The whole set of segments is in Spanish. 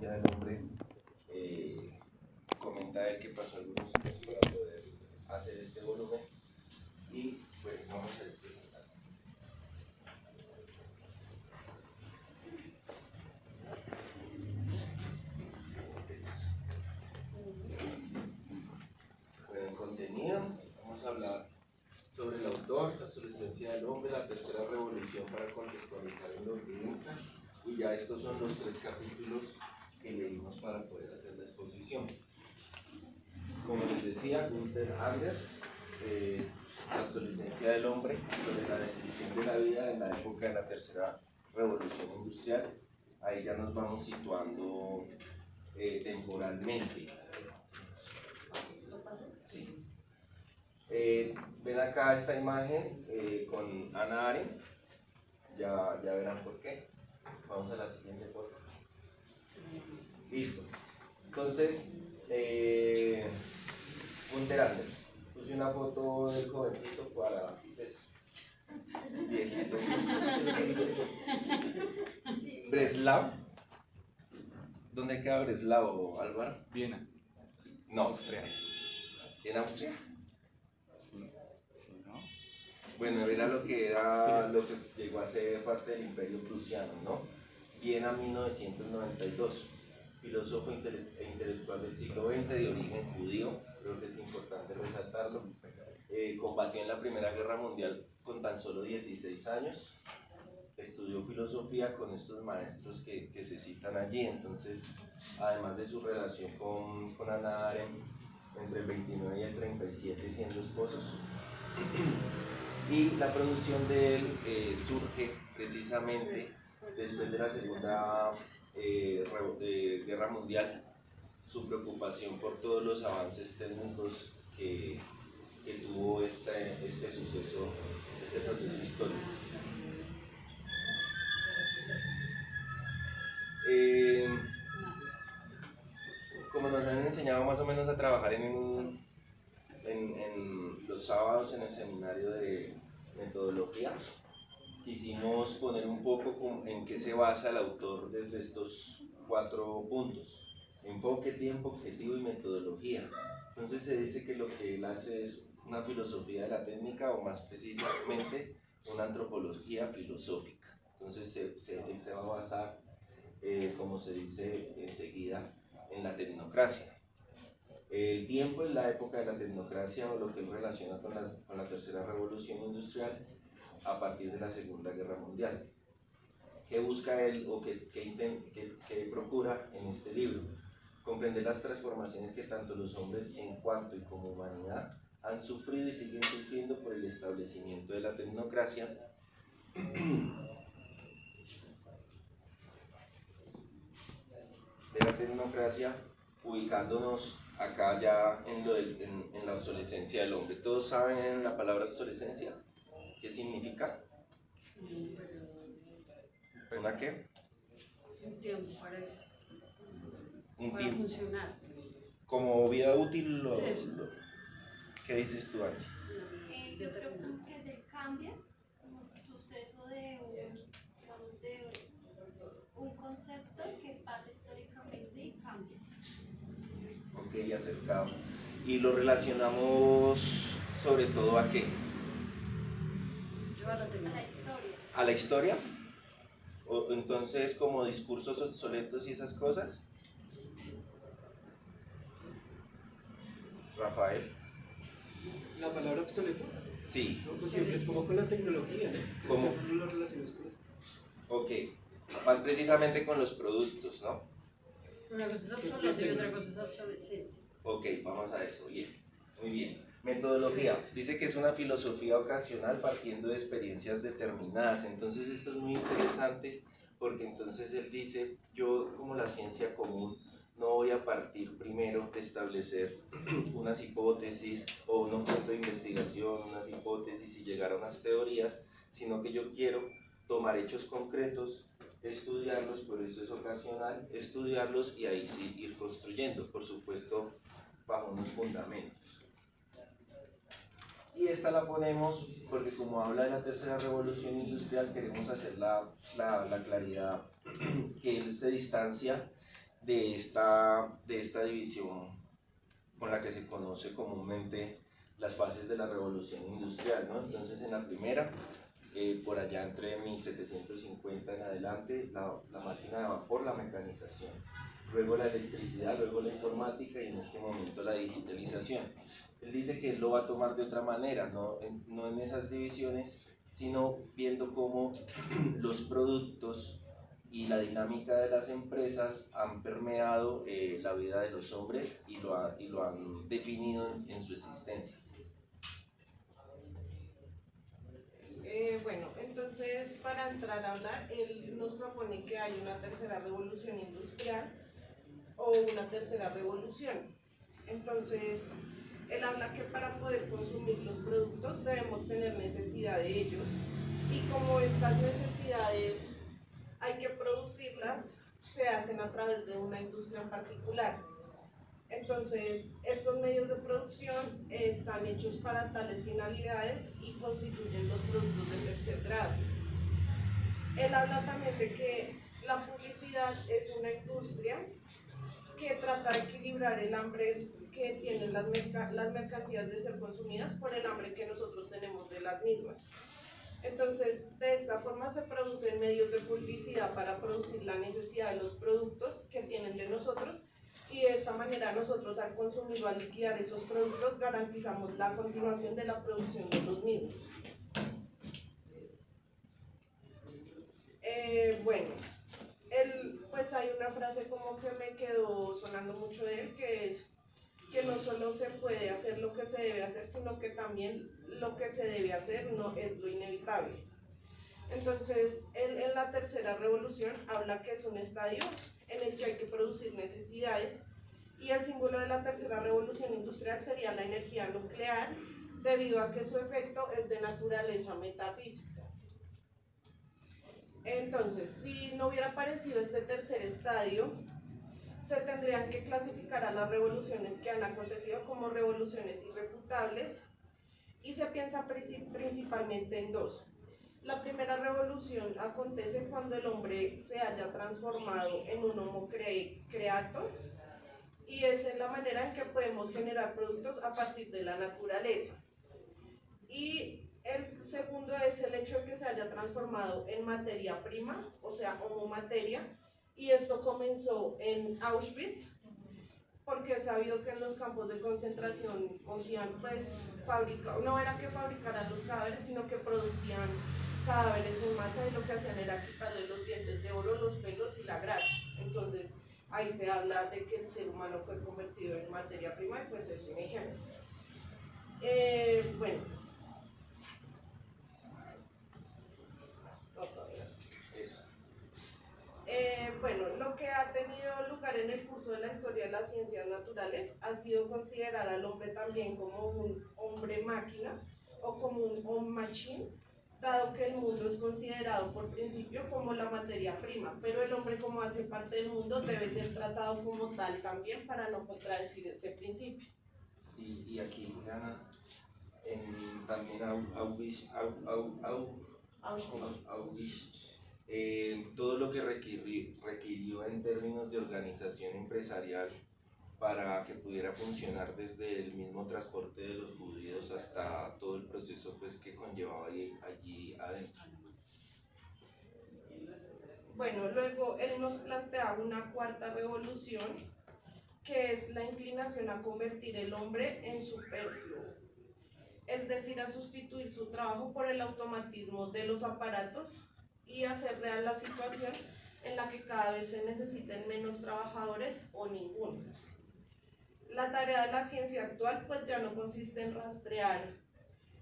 Obsolescencia del hombre, comenta él que pasó algunos años para poder hacer este volumen y pues vamos a ir presentando. Bueno, en contenido vamos a hablar sobre el autor, la obsolescencia del hombre, la tercera revolución para contextualizar en lo que entra, y ya estos son los 3 capítulos que leímos para poder hacer la exposición. Como les decía, Gunther Anders, la obsolescencia del hombre, sobre la descripción de la vida en la época de la tercera revolución industrial. Ahí ya nos vamos situando temporalmente. Sí. Ven acá esta imagen con Hannah Arendt, ya verán por qué. Vamos a la siguiente foto. Listo. Entonces, Gunther Anders. Puse una foto del jovencito para viejito. Breslau. ¿Dónde queda Breslau, Álvaro? Viena. No. Austria. ¿En Austria? Sí, ¿no? Bueno, era lo que llegó a ser parte del Imperio Prusiano, ¿no? Viena 1992. Filósofo e intelectual del siglo XX, de origen judío, creo que es importante resaltarlo. Combatió en la Primera Guerra Mundial con tan solo 16 años. Estudió filosofía con estos maestros que se citan allí. Entonces, además de su relación con Hannah Arendt, entre el 29 y el 37 siendo esposos, y la producción de él surge precisamente después de la Segunda Guerra Mundial, su preocupación por todos los avances técnicos que tuvo este suceso, este proceso histórico. Como nos han enseñado más o menos a trabajar en los sábados en el seminario de metodología, quisimos poner un poco en qué se basa el autor desde estos 4 puntos: enfoque, tiempo, objetivo y metodología. Entonces se dice que lo que él hace es una filosofía de la técnica, o más precisamente una antropología filosófica. Entonces él se va a basar, como se dice enseguida, en la tecnocracia. El tiempo es la época de la tecnocracia, o lo que él relaciona con la tercera revolución industrial a partir de la Segunda Guerra Mundial. ¿Qué busca él o qué procura en este libro? Comprender las transformaciones que tanto los hombres en cuanto y como humanidad han sufrido y siguen sufriendo por el establecimiento de la tecnocracia, ubicándonos acá ya en la obsolescencia del hombre. ¿Todos saben la palabra obsolescencia? ¿Qué significa? ¿Una qué? Un tiempo para existir. Un para tiempo. Funcionar. Como vida útil, Sí, ¿qué dices tú, Angie? Yo creo que es el cambio, como el suceso de un concepto que pasa históricamente y cambia. Ok, acercado. ¿Y lo relacionamos sobre todo a qué? Yo a la historia. ¿A la historia? ¿O entonces como discursos obsoletos y esas cosas? Rafael. ¿La palabra obsoleto? Sí. No, pues siempre es como con la tecnología, ¿no? ¿Cómo? Siempre lo relacionas con eso. Ok, más precisamente con los productos, ¿no? Una cosa es obsoleto y otra cosa es obsolescencia. Ok, vamos a eso, bien, muy bien. Metodología, dice que es una filosofía ocasional partiendo de experiencias determinadas. Entonces esto es muy interesante, porque entonces él dice: yo, como la ciencia común, no voy a partir primero de establecer unas hipótesis o un objeto de investigación, unas hipótesis y llegar a unas teorías, sino que yo quiero tomar hechos concretos, estudiarlos, por eso es ocasional, estudiarlos y ahí sí ir construyendo, por supuesto, bajo unos fundamentos. Y esta la ponemos porque, como habla de la tercera revolución industrial, queremos hacer la claridad que él se distancia de esta división con la que se conoce comúnmente las fases de la revolución industrial, ¿no? Entonces en la primera, por allá entre 1750 en adelante, la máquina de vapor, la mecanización, luego la electricidad, luego la informática y en este momento la digitalización. Él dice que él lo va a tomar de otra manera, no en esas divisiones, sino viendo cómo los productos y la dinámica de las empresas han permeado la vida de los hombres y lo han definido en su existencia. Bueno, entonces para entrar a hablar, él nos propone que hay una tercera revolución industrial o una tercera revolución. Entonces, él habla que para poder consumir los productos debemos tener necesidad de ellos y como estas necesidades hay que producirlas, se hacen a través de una industria en particular. Entonces, estos medios de producción están hechos para tales finalidades y constituyen los productos de tercer grado. Él habla también de que la publicidad es una industria que trata de equilibrar el hambre que tienen las mercancías de ser consumidas por el hambre que nosotros tenemos de las mismas. Entonces, de esta forma se producen medios de publicidad para producir la necesidad de los productos que tienen de nosotros y de esta manera nosotros al consumir o al liquidar esos productos garantizamos la continuación de la producción de los mismos. Bueno, pues hay una frase como que me quedó sonando mucho de él, que es que no solo se puede hacer lo que se debe hacer, sino que también lo que se debe hacer no es lo inevitable. Entonces, él en la tercera revolución habla que es un estadio en el que hay que producir necesidades y el símbolo de la tercera revolución industrial sería la energía nuclear, debido a que su efecto es de naturaleza metafísica. Entonces, si no hubiera aparecido este tercer estadio, se tendrían que clasificar a las revoluciones que han acontecido como revoluciones irrefutables y se piensa principalmente en dos. La primera revolución acontece cuando el hombre se haya transformado en un homo creator y es en la manera en que podemos generar productos a partir de la naturaleza. Y el segundo es el hecho de que se haya transformado en materia prima, o sea, homo materia, y esto comenzó en Auschwitz, porque es sabido que en los campos de concentración cogían, pues, no era que fabricaran los cadáveres, sino que producían cadáveres en masa y lo que hacían era quitarle los dientes de oro, los pelos y la grasa. Entonces, ahí se habla de que el ser humano fue convertido en materia prima y pues es un ejemplo. Bueno. Bueno, lo que ha tenido lugar en el curso de la historia de las ciencias naturales ha sido considerar al hombre también como un hombre máquina o como un home machine, dado que el mundo es considerado por principio como la materia prima, pero el hombre, como hace parte del mundo, debe ser tratado como tal también para no contradecir este principio. Y aquí, Juliana, también Auschwitz, todo lo que requirió en términos de organización empresarial para que pudiera funcionar desde el mismo transporte de los judíos hasta todo el proceso pues, que conllevaba allí adentro. Bueno, luego él nos plantea una cuarta revolución, que es la inclinación a convertir el hombre en superfluo, es decir, a sustituir su trabajo por el automatismo de los aparatos y hacer real la situación en la que cada vez se necesiten menos trabajadores o ninguno. La tarea de la ciencia actual pues ya no consiste en rastrear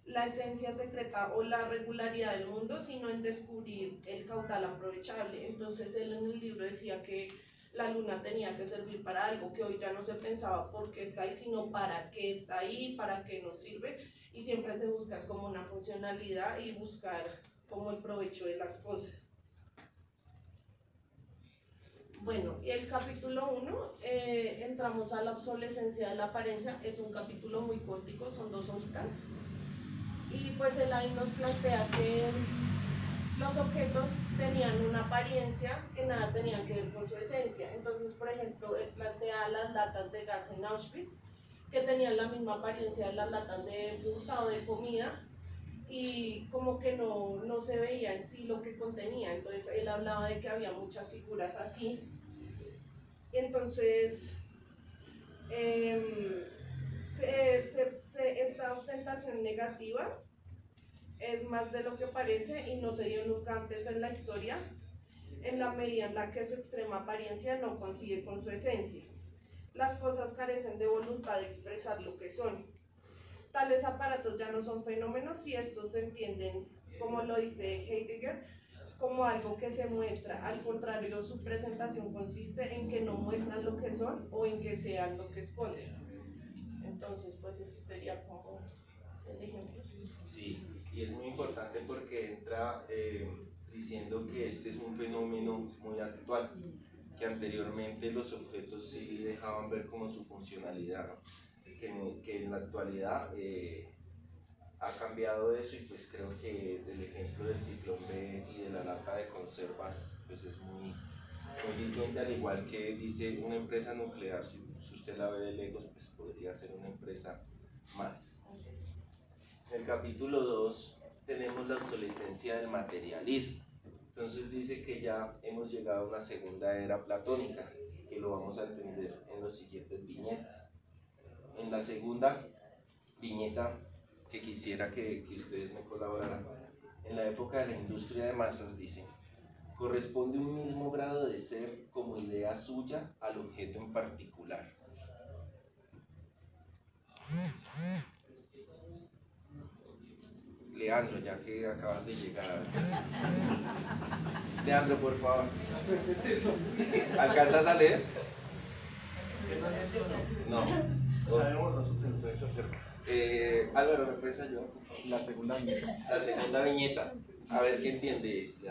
la esencia secreta o la regularidad del mundo, sino en descubrir el caudal aprovechable. Entonces él en el libro decía que la luna tenía que servir para algo, que hoy ya no se pensaba por qué está ahí, sino para qué está ahí, para qué nos sirve, y siempre se busca como una funcionalidad y buscar como el provecho de las cosas. Bueno, y el capítulo 1, entramos a la obsolescencia de la apariencia. Es un capítulo muy cortico, son 2 hojitas, y pues él ahí nos plantea que los objetos tenían una apariencia que nada tenían que ver con su esencia. Entonces, por ejemplo, él plantea las latas de gas en Auschwitz, que tenían la misma apariencia de las latas de fruta o de comida, y como que no se veía en sí lo que contenía. Entonces, él hablaba de que había muchas figuras así. Entonces, esta ostentación negativa es más de lo que parece y no se dio nunca antes en la historia, en la medida en la que su extrema apariencia no coincide con su esencia. Las cosas carecen de voluntad de expresar lo que son. Tales aparatos ya no son fenómenos si estos se entienden, como lo dice Heidegger, como algo que se muestra. Al contrario, su presentación consiste en que no muestran lo que son o en que sean lo que esconden. Entonces, pues ese sería como el ejemplo. Sí, y es muy importante porque entra diciendo que este es un fenómeno muy actual, que anteriormente los objetos sí dejaban ver como su funcionalidad, ¿no? Que en la actualidad ha cambiado eso, y pues creo que el ejemplo del ciclón B y de la lata de conservas pues es muy diciente, al igual que dice una empresa nuclear, si usted la ve de lejos pues podría ser una empresa más. En el capítulo 2 tenemos la obsolescencia del materialismo. Entonces dice que ya hemos llegado a una segunda era platónica, que lo vamos a entender en las siguientes viñetas. En la segunda viñeta que quisiera que ustedes me colaboraran, en la época de la industria de masas, dice, corresponde un mismo grado de ser como idea suya al objeto en particular. Leandro, ya que acabas de llegar. Leandro, por favor. ¿Alcanzas a leer? No. Sabemos nosotros, entonces observas. Álvaro, ¿me puedes ayudar? La segunda viñeta. La segunda viñeta. A ver qué entiendes.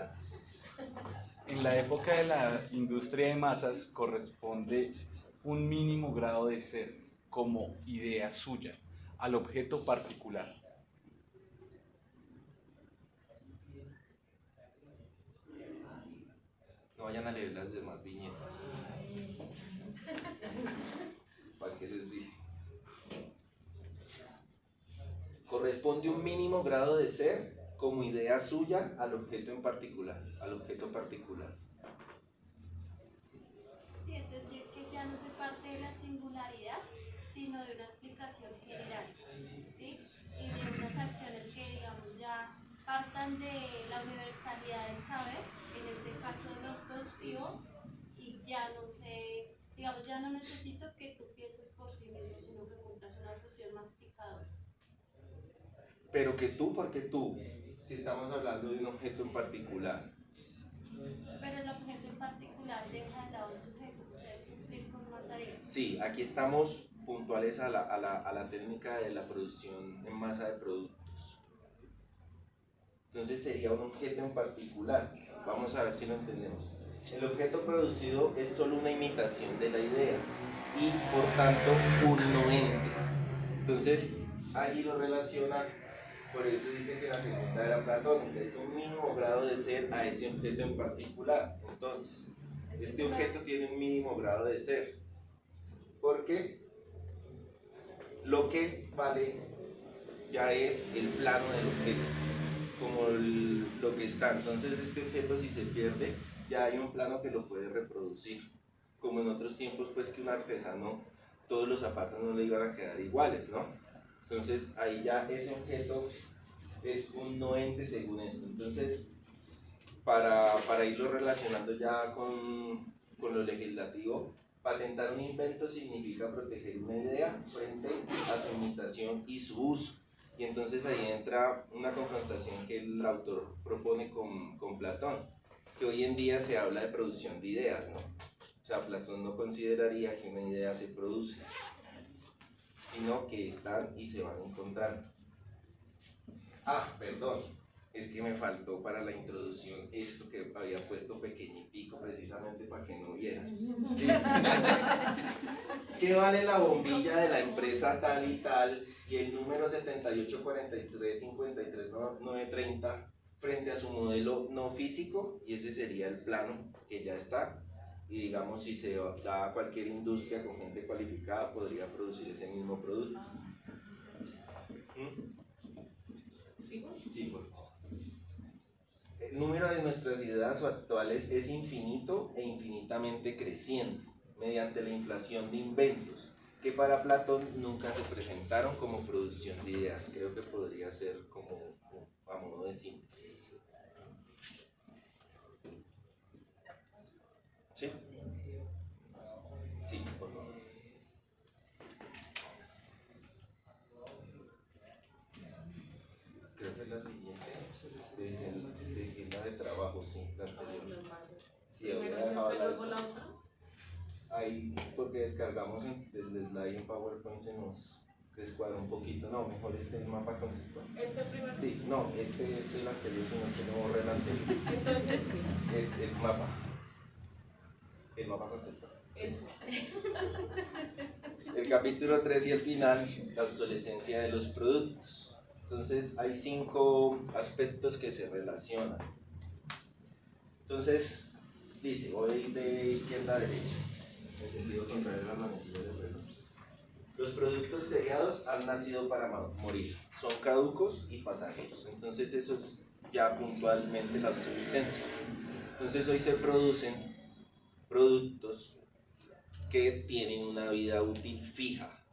En la época de la industria de masas corresponde un mínimo grado de ser como idea suya al objeto particular. No vayan a leer las demás viñetas. ¿Para qué les dije? Corresponde un mínimo grado de ser como idea suya al objeto en particular, al objeto particular. Sí, es decir, que ya no se parte de la singularidad, sino de una explicación general, ¿sí? Y de unas acciones que, digamos, ya partan de la universalidad del saber, en este caso lo productivo, y ya no sé, digamos, ya no necesito que tú pienses por sí mismo, sino que cumplas una función masificadora. Pero que tú, ¿por qué tú? Si estamos hablando de un objeto en particular. Pero el objeto en particular deja de lado el sujeto, o sea, es cumplir con una tarea. Sí, aquí estamos puntuales a la técnica de la producción en masa de productos. Entonces sería un objeto en particular. Vamos a ver si lo entendemos. El objeto producido es solo una imitación de la idea y por tanto un no ente. Entonces allí lo relaciona, por eso dice que la segunda era platónica, es un mínimo grado de ser a ese objeto en particular. Entonces, este objeto tiene un mínimo grado de ser, porque lo que vale ya es el plano del objeto, como lo que está. Entonces este objeto, si se pierde, ya hay un plano que lo puede reproducir, como en otros tiempos pues que un artesano, todos los zapatos no le iban a quedar iguales, ¿no? Entonces ahí ya ese objeto es un no ente según esto. Entonces para irlo relacionando ya con lo legislativo, patentar un invento significa proteger una idea frente a su imitación y su uso. Y entonces ahí entra una confrontación que el autor propone con Platón, que hoy en día se habla de producción de ideas, ¿no? O sea, Platón no consideraría que una idea se produce, sino que están y se van encontrando. Ah, perdón, es que me faltó para la introducción esto que había puesto pequeñitico precisamente para que no vieran. ¿Qué vale la bombilla de la empresa tal y tal y el número 7843539930 frente a su modelo no físico, y ese sería el plano que ya está, y digamos si se da a cualquier industria con gente cualificada podría producir ese mismo producto. Sí, por favor. El número de nuestras ideas actuales es infinito e infinitamente creciente mediante la inflación de inventos que para Platón nunca se presentaron como producción de ideas. Creo que podría ser como a modo de síntesis. ¿Sí? Sí, por favor. Creo que es la siguiente. Desde la de trabajo, sí, la anterior. Sí, Primero había es dejado este, la de luego la otra. ahí, porque descargamos desde Slide en PowerPoint se nos descuadra un poquito. No, mejor el mapa conceptual. ¿Este primero? Sí, no, este es el anterior, sino que no borré el anterior. Entonces, Es el mapa. El mapa conceptual. eso. El capítulo 3 y el final, la obsolescencia de los productos. Entonces hay 5 aspectos que se relacionan. Entonces, dice, voy de izquierda a derecha, en sentido contrario a las manecillas del reloj. Los productos seriados han nacido para morir, son caducos y pasajeros. Entonces eso es ya puntualmente la obsolescencia. Entonces hoy se producen productos que tienen una vida útil fija,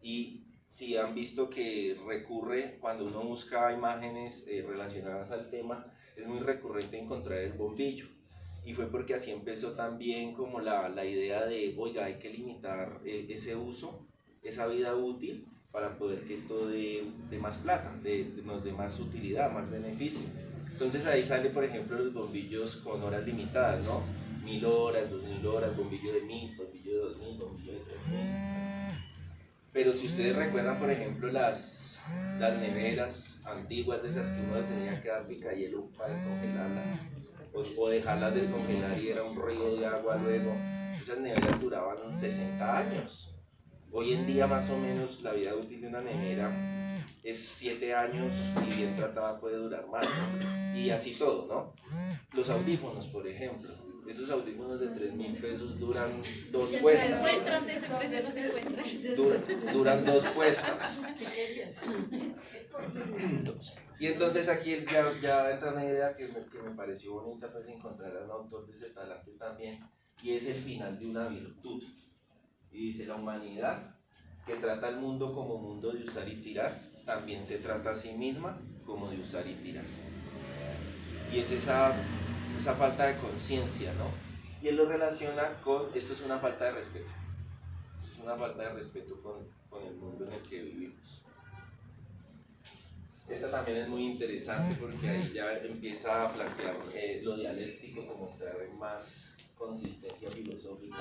y si han visto que recurre cuando uno busca imágenes relacionadas al tema, es muy recurrente encontrar el bombillo, y fue porque así empezó también como la idea de, oiga, hay que limitar ese uso, esa vida útil, para poder que esto dé más plata, nos dé más utilidad, más beneficio. Entonces ahí sale, por ejemplo, los bombillos con horas limitadas, ¿no? 1000 horas, 2000 horas, bombillo de 1000, bombillo de 2000, bombillo de 3000. Pero si ustedes recuerdan, por ejemplo, las neveras antiguas, de esas que uno le tenía que dar picahielo para descongelarlas, o dejarlas descongelar y era un río de agua luego, esas neveras duraban 60 años. Hoy en día más o menos la vida útil de una nevera es 7 años y bien tratada puede durar más, ¿no? Y así todo, ¿no? Los audífonos, por ejemplo, esos audífonos de 3000 pesos duran 2 puestas. Encuentran ese precio, no se encuentran. Duran 2 puestas. Y entonces aquí ya entra una idea que me pareció bonita, pues encontrar a un autor de ese talante también, y es el final de una virtud. Y dice, la humanidad, que trata al mundo como mundo de usar y tirar, también se trata a sí misma como de usar y tirar. Y es esa falta de conciencia, ¿no? Y él lo relaciona con, esto es una falta de respeto. Esto es una falta de respeto con el mundo en el que vivimos. Esta también es muy interesante porque ahí ya empieza a plantear lo dialéctico, como entrar en más consistencia filosófica.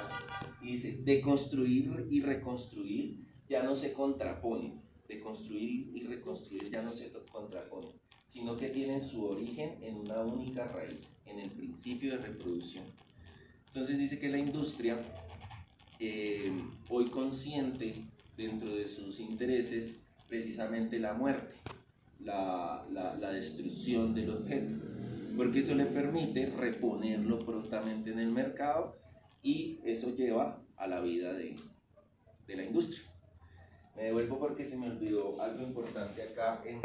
Y dice, de construir y reconstruir ya no se contraponen. De construir y reconstruir ya no se contraponen, sino que tienen su origen en una única raíz, en el principio de reproducción. Entonces dice que la industria, hoy consciente dentro de sus intereses precisamente la muerte, la destrucción del objeto, porque eso le permite reponerlo prontamente en el mercado, y eso lleva a la vida de la industria. Me devuelvo porque se me olvidó algo importante acá en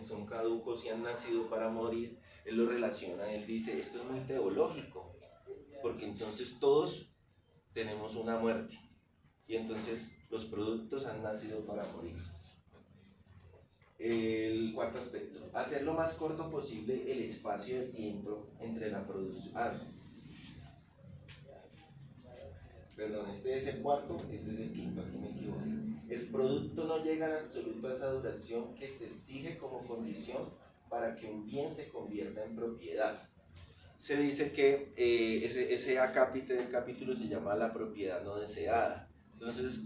son caducos y han nacido para morir. Él lo relaciona, él dice, esto es muy teológico, porque entonces todos tenemos una muerte, y entonces los productos han nacido para morir. El cuarto aspecto, hacer lo más corto posible el espacio de tiempo entre la producción. Perdón, este es el cuarto, este es el quinto, aquí me equivoqué. El producto no llega en absoluto a esa duración que se exige como condición para que un bien se convierta en propiedad. Se dice que ese acápite del capítulo se llama la propiedad no deseada. Entonces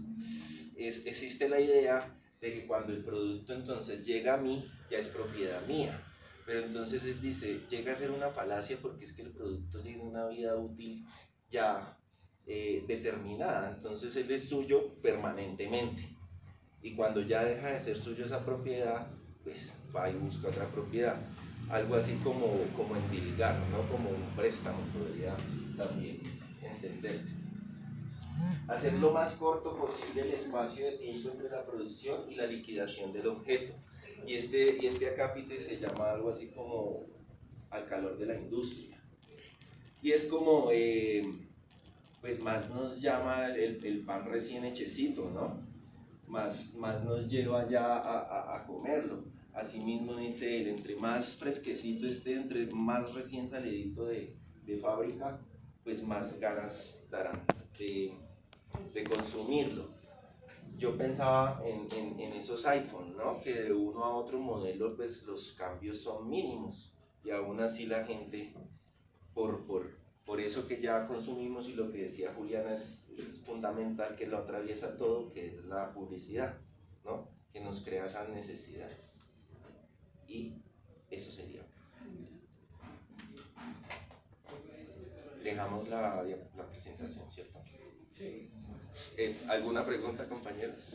existe la idea de que cuando el producto entonces llega a mí, ya es propiedad mía. Pero entonces él dice, llega a ser una falacia, porque es que el producto tiene una vida útil ya determinada. Entonces él es suyo permanentemente. Y cuando ya deja de ser suyo esa propiedad, pues va y busca otra propiedad. algo así como endilgar, ¿no? Como un préstamo podría también entenderse. Hacer lo más corto posible el espacio de tiempo entre la producción y la liquidación del objeto. Y este acápite se llama algo así como al calor de la industria. Y es como, pues más nos llama el pan recién hechecito, ¿no? Más nos lleva ya a comerlo. Asimismo dice él, entre más fresquecito esté, entre más recién salidito de fábrica, pues más ganas darán de consumirlo. Yo pensaba en esos iPhone, ¿no? Que de uno a otro modelo pues los cambios son mínimos y aún así la gente por eso que ya consumimos, y lo que decía Juliana es fundamental, que lo atraviesa todo, que es la publicidad, ¿no? Que nos crea esas necesidades. Y eso sería. Dejamos la presentación, ¿cierto? Sí. ¿Alguna pregunta, compañeros?